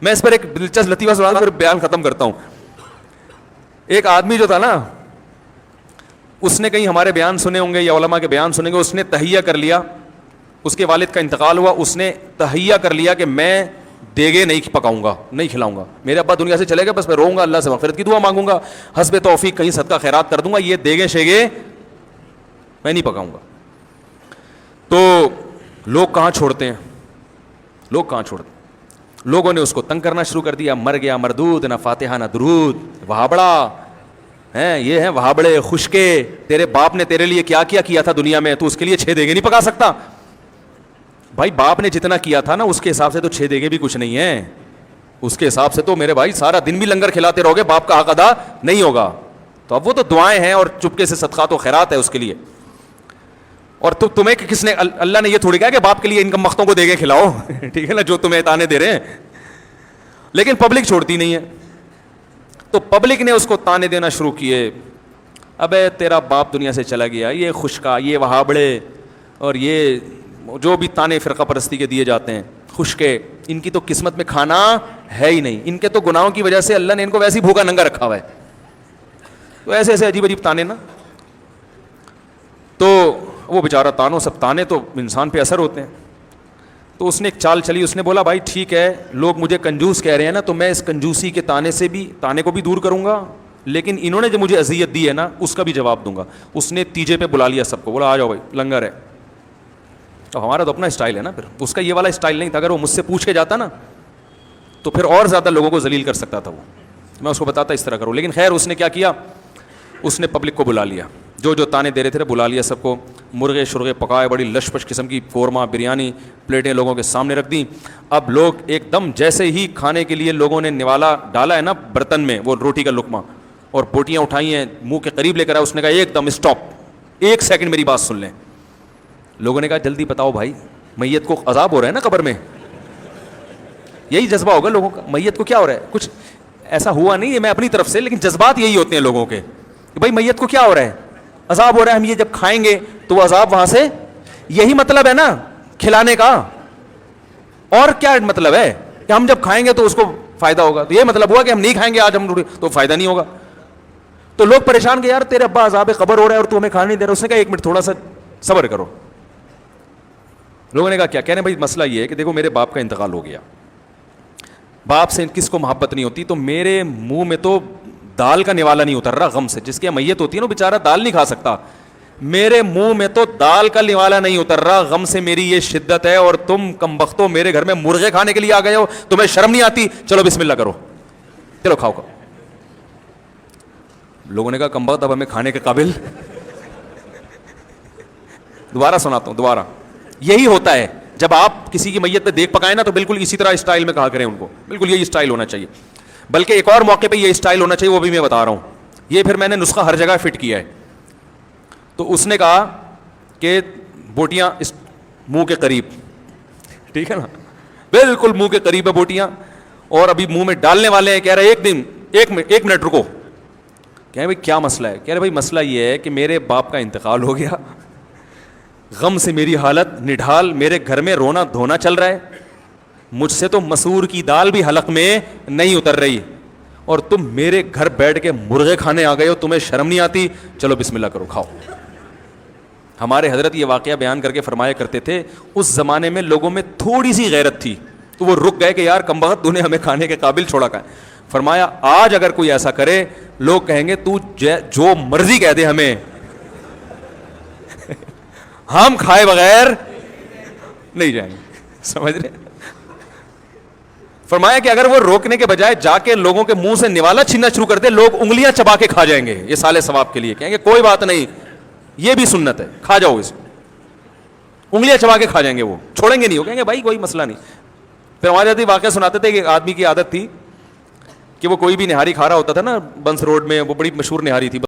میں اس پر ایک دلچسپ لطیفہ سنا کر بیان ختم کرتا ہوں. ایک آدمی جو تھا نا, اس نے کہیں ہمارے بیان سنے ہوں گے یا علماء کے بیان سنے گے, اس نے تہیہ کر لیا, اس کے والد کا انتقال ہوا, اس نے تہیہ کر لیا کہ میں دیگے نہیں پکاؤں گا, نہیں کھلاؤں گا, میرے ابا دنیا سے چلے گئے, بس میں روؤں گا, اللہ سے مغفرت کی دعا مانگوں گا, حسب توفیق کہیں صدقہ خیرات کر دوں گا, یہ دیگے شیگے میں نہیں پکاؤں گا. تو لوگ کہاں چھوڑتے ہیں, لوگ کہاں چھوڑتے ہیں. لوگوں نے اس کو تنگ کرنا شروع کر دیا, مر گیا مردود, نہ فاتحہ نہ درود, وہابڑا ہیں, یہ ہیں وہابڑے خشکے, تیرے باپ نے تیرے لیے کیا کیا تھا دنیا میں, تو اس کے لیے 6 دیگے نہیں پکا سکتا. بھائی باپ نے جتنا کیا تھا نا اس کے حساب سے تو 6 دیگے بھی کچھ نہیں ہیں, اس کے حساب سے تو میرے بھائی سارا دن بھی لنگر کھلاتے رہو گے, باپ کا حق ادا نہیں ہوگا. تو اب وہ تو دعائیں ہیں اور چپکے سے صدقات و خیرات ہے اس کے لیے. اور تمہیں کس نے, اللہ نے یہ تھوڑی کہا کہ باپ کے لیے ان مختوں کو دیگے کھلاؤ, ٹھیک ہے نا, جو تمہیں تانے دے رہے ہیں. لیکن پبلک چھوڑتی نہیں ہے, تو پبلک نے اس کو تانے دینا شروع کیے, ابے تیرا باپ دنیا سے چلا گیا, یہ خشکا, یہ وہابڑے, اور یہ جو بھی تانے فرقہ پرستی کے دیے جاتے ہیں, خشکے, ان کی تو قسمت میں کھانا ہے ہی نہیں, ان کے تو گناہوں کی وجہ سے اللہ نے ان کو ویسے ہی بھوکا ننگا رکھا ہوا ہے. تو ایسے ایسے عجیب عجیب تانے نا. تو وہ بیچارہ تانوں, سب تانے تو انسان پہ اثر ہوتے ہیں. تو اس نے ایک چال چلی, اس نے بولا بھائی ٹھیک ہے, لوگ مجھے کنجوس کہہ رہے ہیں نا, تو میں اس کنجوسی کے تانے کو بھی دور کروں گا, لیکن انہوں نے جو مجھے اذیت دی ہے نا اس کا بھی جواب دوں گا. اس نے تیجے پہ بلا لیا سب کو, بولا آ جاؤ بھائی لنگر ہے. تو ہمارا تو اپنا اسٹائل ہے نا, پھر اس کا یہ والا اسٹائل نہیں تھا. اگر وہ مجھ سے پوچھ کے جاتا نا تو پھر اور زیادہ لوگوں کو ذلیل کر سکتا تھا وہ, میں اس کو بتاتا اس طرح کروں. لیکن خیر اس نے کیا کیا, اس نے پبلک کو بلا لیا, جو تانے دے رہے تھے بلا لیا سب کو, مرغے شرغے پکائے, بڑی لش پش قسم کی قورمہ بریانی پلیٹیں لوگوں کے سامنے رکھ دیں. اب لوگ ایک دم جیسے ہی کھانے کے لیے لوگوں نے نوالا ڈالا ہے نا برتن میں, وہ روٹی کا لقمہ اور بوٹیاں اٹھائی ہیں, منہ کے قریب لے کر آیا, اس نے کہا ایک دم اسٹاپ, 1 سیکنڈ میری بات سن لیں. لوگوں نے کہا جلدی بتاؤ بھائی, میت کو عذاب ہو رہا ہے نا قبر میں, یہی جذبہ ہوگا لوگوں کا, میت کو کیا ہو رہا ہے, کچھ ایسا ہوا نہیں ہے میں اپنی طرف سے, لیکن جذبات یہی ہوتے ہیں لوگوں کے کہ بھائی میت کو کیا ہو رہا ہے, عذاب ہو رہا ہے, ہم یہ جب کھائیں گے تو وہ عذاب وہاں سے, یہی مطلب ہے نا کھلانے کا, اور کیا مطلب ہے کہ ہم جب کھائیں گے تو اس کو فائدہ ہوگا, تو یہ مطلب ہوا کہ ہم نہیں کھائیں گے آج ہم تو فائدہ نہیں ہوگا. تو لوگ پریشان کہ یار تیرے ابا عذاب قبر ہو رہا ہے اور تو ہمیں کھانا نہیں دے رہا. اس نے کہا 1 منٹ تھوڑا سا صبر کرو. لوگوں نے کہا کیا, کہنے بھائی مسئلہ یہ ہے کہ دیکھو میرے باپ کا انتقال ہو گیا, باپ سے کس کو محبت نہیں ہوتی, تو میرے منہ میں تو دال کا نوالا نہیں اتر رہا غم سے, جس کی میت ہوتی ہے نا بیچارہ دال نہیں کھا سکتا, میرے منہ میں تو دال کا نوالا نہیں اتر رہا غم سے, میری یہ شدت ہے, اور تم کمبختو میرے گھر میں مرغے کھانے کے لیے آ گئے ہو, تمہیں شرم نہیں آتی, چلو بسم اللہ کرو, چلو کھاؤ. لوگوں نے کہا کمبخت اب ہمیں کھانے کے قابل. دوبارہ سناتا ہوں, دوبارہ. یہی ہوتا ہے جب آپ کسی کی میت پہ دیکھ پکائیں نا, تو بالکل اسی طرح اسٹائل میں کہا کریں ان کو, بالکل یہی اسٹائل ہونا چاہیے. بلکہ ایک اور موقع پہ یہ اسٹائل ہونا چاہیے, وہ بھی میں بتا رہا ہوں. یہ پھر میں نے نسخہ ہر جگہ فٹ کیا ہے. تو اس نے کہا کہ بوٹیاں اس منہ کے قریب, ٹھیک ہے نا, بالکل منہ کے قریب ہے بوٹیاں, اور ابھی منہ میں ڈالنے والے ہیں. کہہ رہے ایک منٹ رکو. کہہ رہے بھائی کیا مسئلہ ہے, کہہ رہے بھائی مسئلہ یہ ہے کہ میرے باپ کا انتقال ہو گیا, غم سے میری حالت نڈھال, میرے گھر میں رونا دھونا چل رہا ہے, مجھ سے تو مسور کی دال بھی حلق میں نہیں اتر رہی, اور تم میرے گھر بیٹھ کے مرغے کھانے آ گئے ہو, تمہیں شرم نہیں آتی, چلو بسم اللہ کرو کھاؤ. ہمارے حضرت یہ واقعہ بیان کر کے فرمایا کرتے تھے, اس زمانے میں لوگوں میں تھوڑی سی غیرت تھی, تو وہ رک گئے کہ یار کمبخت تو نے ہمیں کھانے کے قابل چھوڑا کھائے. فرمایا آج اگر کوئی ایسا کرے, لوگ کہیں گے تو جو مرضی کہہ دے ہمیں, ہم کھائے بغیر نہیں جائیں گے. سمجھ رہے. فرمایا کہ اگر وہ روکنے کے بجائے جا کے لوگوں کے منہ سے نوالا چھیننا شروع کر دے, لوگ انگلیاں چبا کے کھا جائیں گے, یہ سالے ثواب کے لیے. کہیں گے کوئی بات نہیں, یہ بھی سنت ہے, کھا جاؤ اس, انگلیاں چبا کے کھا جائیں گے, وہ چھوڑیں گے نہیں. وہ کہیں گے بھائی کوئی مسئلہ نہیں. پھر ہمارے آدمی واقعہ سناتے تھے کہ ایک آدمی کی عادت تھی کہ وہ کوئی بھی نہاری کھا رہا ہوتا تھا نا بنس روڈ میں, وہ بڑی مشہور نہاری تھی